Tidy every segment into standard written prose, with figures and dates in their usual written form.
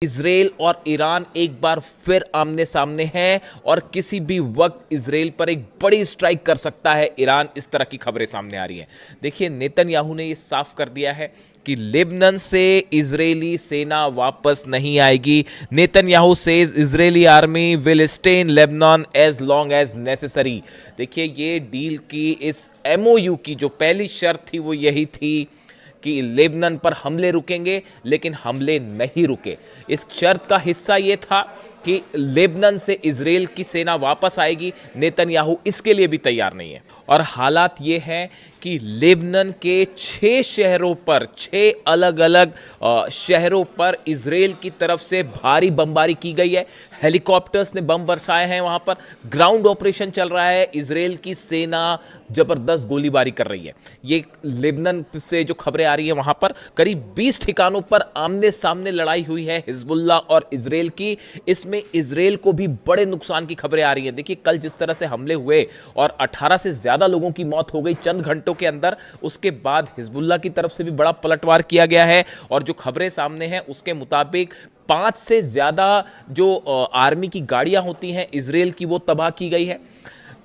Israel और Iran एक बार फिर आमने सामने हैं और किसी भी वक्त इजराइल पर एक बड़ी स्ट्राइक कर सकता है ईरान। इस तरह की खबरें सामने आ रही हैं। देखिए, नेतन्याहू ने यह साफ कर दिया है कि लेबनान से इजरायली सेना वापस नहीं आएगी। Netanyahu says Israeli army will stay in Lebanon as long as necessary. देखिए, ये डील की इस एमओयू की जो पहली शर्त थी वो यही थी कि लेबनान पर हमले रुकेंगे, लेकिन हमले नहीं रुके। इस शर्त का हिस्सा यह था कि लेबनान से इजराइल की सेना वापस आएगी। नेतन्याहू इसके लिए भी तैयार नहीं है और हालात ये हैं कि लेबनान के 6 शहरों पर, 6 अलग अलग शहरों पर इजराइल की तरफ से भारी बमबारी की गई है। हेलीकॉप्टर्स ने बम बरसाए हैं, वहां पर ग्राउंड ऑपरेशन चल रहा है। इजराइल की सेना जबरदस्त गोलीबारी कर रही है। ये लेबनान से जो खबरें आ रही है, वहां पर करीब 20 ठिकानों पर आमने सामने लड़ाई हुई है हिजबुल्लाह और इजराइल की। इसमें इजराइल को भी बड़े नुकसान की खबरें आ रही हैं। देखिए, कल जिस तरह से हमले हुए और 18 से ज्यादा लोगों की मौत हो गई चंद घंटों के अंदर, उसके बाद हिजबुल्लाह की तरफ से भी बड़ा पलटवार किया गया है और जो खबरें सामने हैं उसके मुताबिक 5 से ज्यादा जो आर्मी की गाड़ियां होती हैं इजराइल की, वो तबाह की गई है।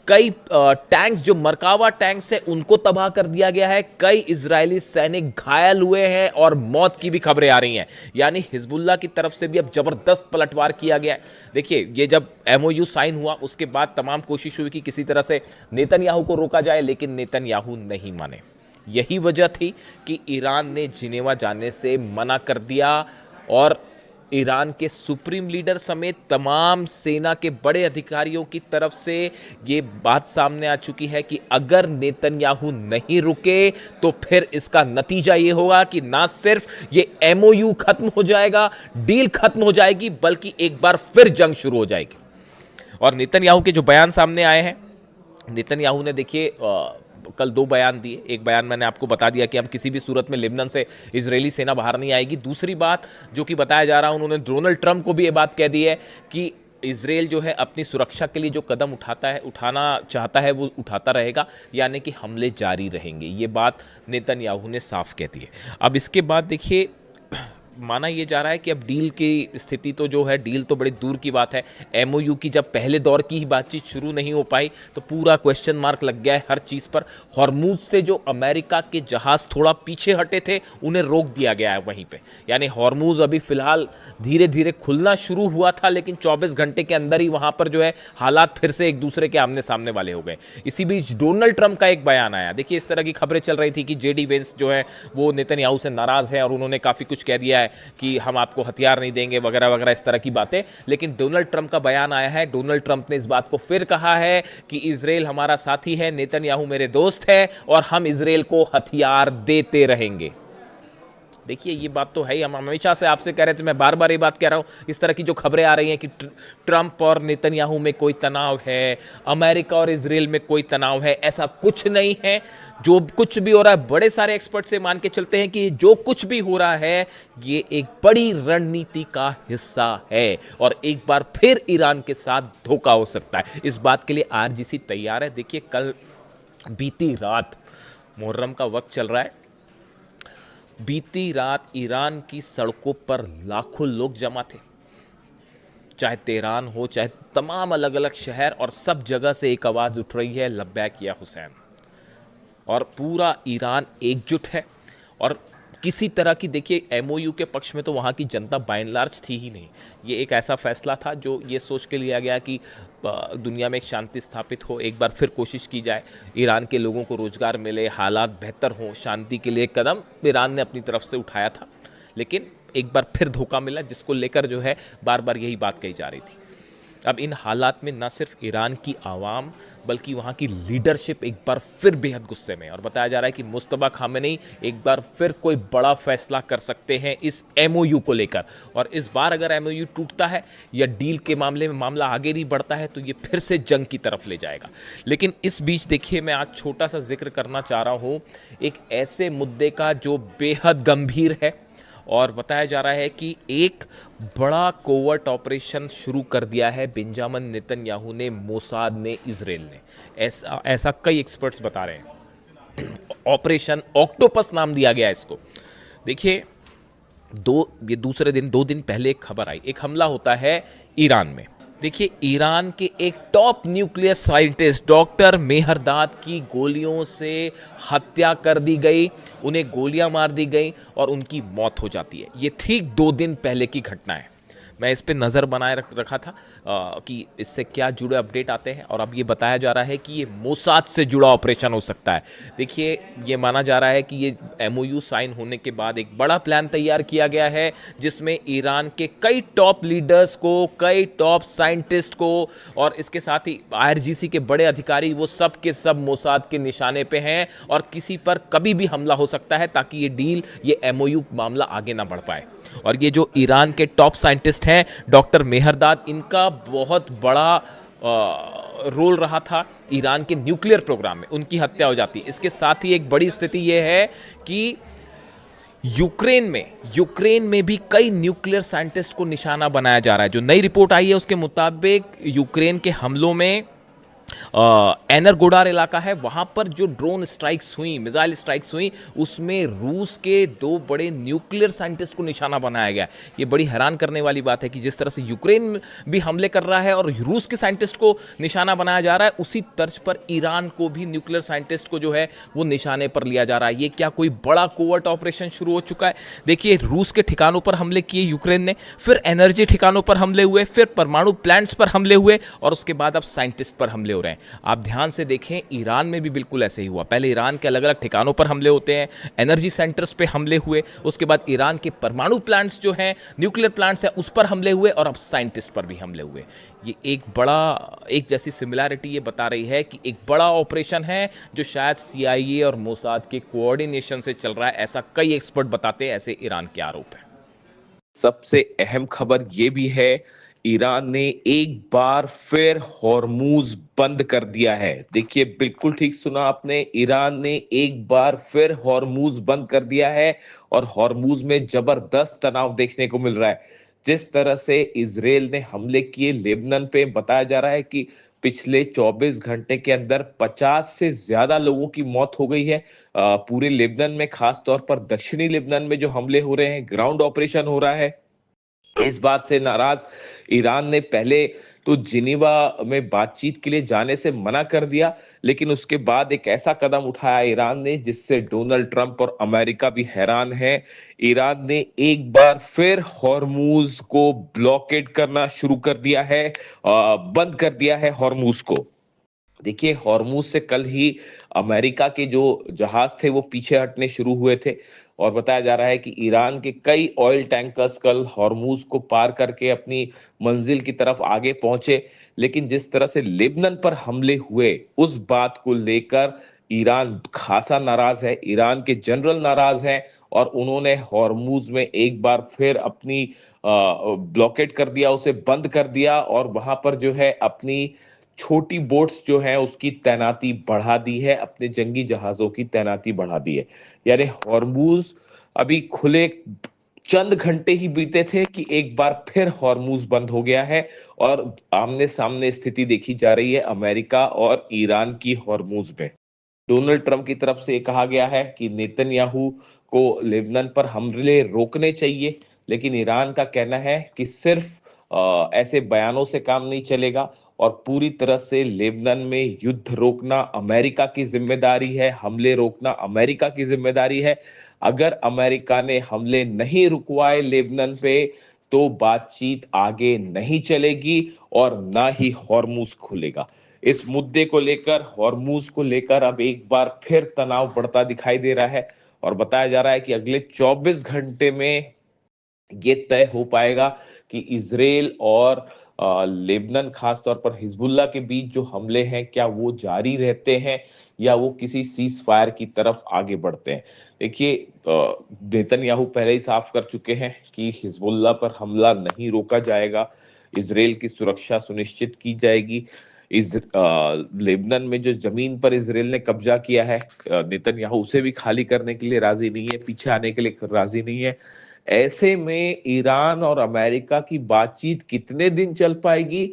कई टैंक्स, जो मरकावा टैंक्स है, उनको तबाह कर दिया गया है। कई इजरायली सैनिक घायल हुए हैं और मौत की भी खबरें आ रही हैं। यानी हिजबुल्लाह की तरफ से भी अब जबरदस्त पलटवार किया गया है। देखिए, ये जब एमओयू साइन हुआ उसके बाद तमाम कोशिश हुई कि किसी तरह से नेतन्याहू को रोका जाए, लेकिन नेतन्याहू नहीं माने। यही वजह थी कि ईरान ने जिनेवा जाने से मना कर दिया और ईरान के सुप्रीम लीडर समेत तमाम सेना के बड़े अधिकारियों की तरफ से ये बात सामने आ चुकी है कि अगर नेतन्याहू नहीं रुके तो फिर इसका नतीजा ये होगा कि ना सिर्फ ये एमओयू खत्म हो जाएगा, डील खत्म हो जाएगी, बल्कि एक बार फिर जंग शुरू हो जाएगी। और नेतन्याहू के जो बयान सामने आए हैं, नेतन्याहू ने देखिए कल 2 बयान दिए। एक बयान मैंने आपको बता दिया कि हम किसी भी सूरत में लेबनान से इजरायली सेना बाहर नहीं आएगी। दूसरी बात जो कि बताया जा रहा है, उन्होंने डोनाल्ड ट्रंप को भी ये बात कह दी है कि इजराइल जो है अपनी सुरक्षा के लिए जो कदम उठाना चाहता है वो उठाता रहेगा, यानी कि हमले जारी रहेंगे। ये बात नेतन्याहू ने साफ कह दी है। अब इसके बाद देखिए, माना यह जा रहा है कि अब डील की स्थिति तो जो है, डील तो बड़ी दूर की बात है। एमओयू की जब पहले दौर की ही बातचीत शुरू नहीं हो पाई तो पूरा क्वेश्चन मार्क लग गया है हर चीज़ पर। हॉर्मूज से जो अमेरिका के जहाज़ थोड़ा पीछे हटे थे उन्हें रोक दिया गया है वहीं पे। यानी हॉर्मूज अभी फ़िलहाल धीरे धीरे खुलना शुरू हुआ था, लेकिन 24 घंटे के अंदर ही वहाँ पर जो है हालात फिर से एक दूसरे के आमने सामने वाले हो गए। इसी बीच डोनाल्ड ट्रंप का एक बयान आया। देखिए, इस तरह की खबरें चल रही थी कि जेडी वेंस जो है वो नेतन्याहू से नाराज़ है और उन्होंने काफ़ी कुछ कह दिया है कि हम आपको हथियार नहीं देंगे वगैरह वगैरह, इस तरह की बातें। लेकिन डोनाल्ड ट्रंप का बयान आया है। डोनाल्ड ट्रंप ने इस बात को फिर कहा है कि इजराइल हमारा साथी है, नेतन्याहू मेरे दोस्त है और हम इजराइल को हथियार देते रहेंगे। देखिए, ये बात तो है ही, हम हमेशा से आपसे कह रहे थे, मैं बार बार ये बात कह रहा हूँ। इस तरह की जो खबरें आ रही हैं कि ट्रंप और नेतन्याहू में कोई तनाव है, अमेरिका और इजराइल में कोई तनाव है, ऐसा कुछ नहीं है। जो कुछ भी हो रहा है, बड़े सारे एक्सपर्ट से मान के चलते हैं कि जो कुछ भी हो रहा है ये एक बड़ी रणनीति का हिस्सा है और एक बार फिर ईरान के साथ धोखा हो सकता है। इस बात के लिए आरजीसी तैयार है। देखिए, कल बीती रात, मुहर्रम का वक्त चल रहा है, बीती रात ईरान की सड़कों पर लाखों लोग जमा थे। चाहे तेहरान हो, चाहे तमाम अलग अलग शहर, और सब जगह से एक आवाज़ उठ रही है, लब्बैक या हुसैन। और पूरा ईरान एकजुट है और किसी तरह की, देखिए, एमओयू के पक्ष में तो वहाँ की जनता बाय एंड लार्ज थी ही नहीं। ये एक ऐसा फैसला था जो ये सोच के लिया गया कि दुनिया में एक शांति स्थापित हो, एक बार फिर कोशिश की जाए, ईरान के लोगों को रोज़गार मिले, हालात बेहतर हों, शांति के लिए कदम ईरान ने अपनी तरफ से उठाया था। लेकिन एक बार फिर धोखा मिला, जिसको लेकर जो है बार बार यही बात कही जा रही थी। अब इन हालात में न सिर्फ ईरान की आवाम बल्कि वहाँ की लीडरशिप एक बार फिर बेहद गुस्से में, और बताया जा रहा है कि मुस्तफा खामेनी एक बार फिर कोई बड़ा फैसला कर सकते हैं इस एमओयू को लेकर। और इस बार अगर एमओयू टूटता है या डील के मामले में मामला आगे नहीं बढ़ता है तो ये फिर से जंग की तरफ ले जाएगा। लेकिन इस बीच देखिए, मैं आज छोटा सा जिक्र करना चाह रहा हूँ एक ऐसे मुद्दे का जो बेहद गंभीर है, और बताया जा रहा है कि एक बड़ा कोवर्ट ऑपरेशन शुरू कर दिया है बेंजामिन नेतन्याहू ने, मोसाद ने, इजराइल ने। ऐसा कई एक्सपर्ट्स बता रहे हैं। ऑपरेशन ऑक्टोपस नाम दिया गया इसको। देखिए, ये दूसरे दिन 2 दिन पहले एक खबर आई, एक हमला होता है ईरान में। देखिए, ईरान के एक top nuclear scientist doctor Mehrdad की गोलियों से हत्या कर दी गई, उन्हें गोलियां मार दी गई और उनकी मौत हो जाती है। ये ठीक 2 दिन पहले की घटना है। मैं इस पे नज़र बनाए रखा था कि इससे क्या जुड़े अपडेट आते हैं, और अब ये बताया जा रहा है कि ये मोसाद से जुड़ा ऑपरेशन हो सकता है। देखिए, ये माना जा रहा है कि ये एमओयू साइन होने के बाद एक बड़ा प्लान तैयार किया गया है, जिसमें ईरान के कई टॉप लीडर्स को, कई टॉप साइंटिस्ट को, और इसके साथ ही आईआरजीसी के बड़े अधिकारी, वो सब के सब मोसाद के निशाने पे हैं और किसी पर कभी भी हमला हो सकता है, ताकि ये डील, ये एमओयू मामला आगे ना बढ़ पाए। और ये जो ईरान के टॉप साइंटिस्ट हैं डॉक्टर मेहरदाद, इनका बहुत बड़ा रोल रहा था ईरान के न्यूक्लियर प्रोग्राम में, उनकी हत्या हो जाती है। इसके साथ ही एक बड़ी स्थिति यह है कि यूक्रेन में भी कई न्यूक्लियर साइंटिस्ट को निशाना बनाया जा रहा है। जो नई रिपोर्ट आई है उसके मुताबिक यूक्रेन के हमलों में एनरगोडार इलाका है, वहां पर जो ड्रोन स्ट्राइक्स हुई, मिसाइल स्ट्राइक्स हुई, उसमें रूस के 2 बड़े न्यूक्लियर साइंटिस्ट को निशाना बनाया गया। ये बड़ी हैरान करने वाली बात है कि जिस तरह से यूक्रेन भी हमले कर रहा है और रूस के साइंटिस्ट को निशाना बनाया जा रहा है, उसी तर्ज पर ईरान को भी न्यूक्लियर साइंटिस्ट को जो है वो निशाने पर लिया जा रहा है। ये क्या कोई बड़ा कोवर्ट ऑपरेशन शुरू हो चुका है? देखिए, रूस के ठिकानों पर हमले किए यूक्रेन ने, फिर एनर्जी ठिकानों पर हमले हुए, फिर परमाणु प्लांट्स पर हमले हुए, और उसके बाद अब साइंटिस्ट पर हमले हो रहे हैं। आप ध्यान से देखें, ईरान में भी बिल्कुल ऐसे ही हुआ। पहले ईरान के अलग अलग ठिकानों पर हमले होते हैं, एनर्जी सेंटर्स पे हमले हुए, उसके बाद ईरान के परमाणु प्लांट्स जो हैं, न्यूक्लियर प्लांट्स हैं, उस पर हमले हुए, और अब साइंटिस्ट पर भी हमले हुए। ये एक जैसी सिमिलैरिटी ये बता रही है कि एक बड़ा ऑपरेशन है जो शायद सीआईए और मोसाद के कोऑर्डिनेशन से चल रहा है, ऐसा कई एक्सपर्ट बताते हैं, ऐसे ईरान के आरोप हैं। सबसे अहम खबर ये भी है, ईरान ने एक बार फिर हॉर्मूज बंद कर दिया है। देखिए, बिल्कुल ठीक सुना आपने, ईरान ने एक बार फिर हॉर्मूज बंद कर दिया है, और हॉर्मूज में जबरदस्त तनाव देखने को मिल रहा है। जिस तरह से इजराइल ने हमले किए लेबनान पे, बताया जा रहा है कि पिछले 24 घंटे के अंदर 50 से ज्यादा लोगों की मौत हो गई है। पूरे लेबनान में, खास तौर पर दक्षिणी लेबनान में जो हमले हो रहे हैं, ग्राउंड ऑपरेशन हो रहा है, इस बात से नाराज ईरान ने पहले तो जिनीवा में बातचीत के लिए जाने से मना कर दिया, लेकिन उसके बाद एक ऐसा कदम उठाया ईरान ने जिससे डोनाल्ड ट्रंप और अमेरिका भी हैरान है। ईरान ने एक बार फिर हॉर्मूज को ब्लॉकेड करना शुरू कर दिया है, बंद कर दिया है हॉर्मूज को। देखिए, हॉर्मूज से कल ही अमेरिका के जो जहाज थे वो पीछे हटने शुरू हुए थे, और बताया जा रहा है कि ईरान के कई ऑयल टैंकर्स कल हॉर्मूज को पार करके अपनी मंजिल की तरफ आगे पहुंचे। लेकिन जिस तरह से लेबनान पर हमले हुए, उस बात को लेकर ईरान खासा नाराज है, ईरान के जनरल नाराज हैं, और उन्होंने हॉर्मूज में एक बार फिर अपनी ब्लॉकेट कर दिया, उसे बंद कर दिया, और वहां पर जो है अपनी छोटी बोट्स जो है उसकी तैनाती बढ़ा दी है, अपने जंगी जहाजों की तैनाती बढ़ा दी है। यानी हॉर्मूज अभी खुले चंद घंटे ही बीते थे कि एक बार फिर हॉर्मूज बंद हो गया है, और आमने सामने स्थिति देखी जा रही है अमेरिका और ईरान की हॉर्मूज में। डोनाल्ड ट्रंप की तरफ से कहा गया है कि नेतन्याहू को लेबनान पर हमले रोकने चाहिए, लेकिन ईरान का कहना है कि सिर्फ ऐसे बयानों से काम नहीं चलेगा, और पूरी तरह से लेबनान में युद्ध रोकना अमेरिका की जिम्मेदारी है, हमले रोकना अमेरिका की जिम्मेदारी है। अगर अमेरिका ने हमले नहीं रुकवाए लेबनान पे, तो बातचीत आगे नहीं चलेगी और ना ही हॉर्मूज खुलेगा। इस मुद्दे को लेकर, हॉर्मूज को लेकर अब एक बार फिर तनाव बढ़ता दिखाई दे रहा है, और बताया जा रहा है कि अगले 24 घंटे में ये तय हो पाएगा कि इजराइल और लेबनान, खास तौर पर हिजबुल्लाह के बीच जो हमले हैं, क्या वो जारी रहते हैं या वो किसी सीज फायर की तरफ आगे बढ़ते हैं। देखिए, नेतन्याहू पहले ही साफ कर चुके हैं कि हिजबुल्लाह पर हमला नहीं रोका जाएगा, इजराइल की सुरक्षा सुनिश्चित की जाएगी। लेबनान में जो जमीन पर इजराइल ने कब्जा किया है, नेतन्याहू उसे भी खाली करने के लिए राजी नहीं है, पीछे आने के लिए राजी नहीं है। ऐसे में ईरान और अमेरिका की बातचीत कितने दिन चल पाएगी,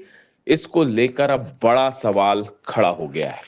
इसको लेकर अब बड़ा सवाल खड़ा हो गया है।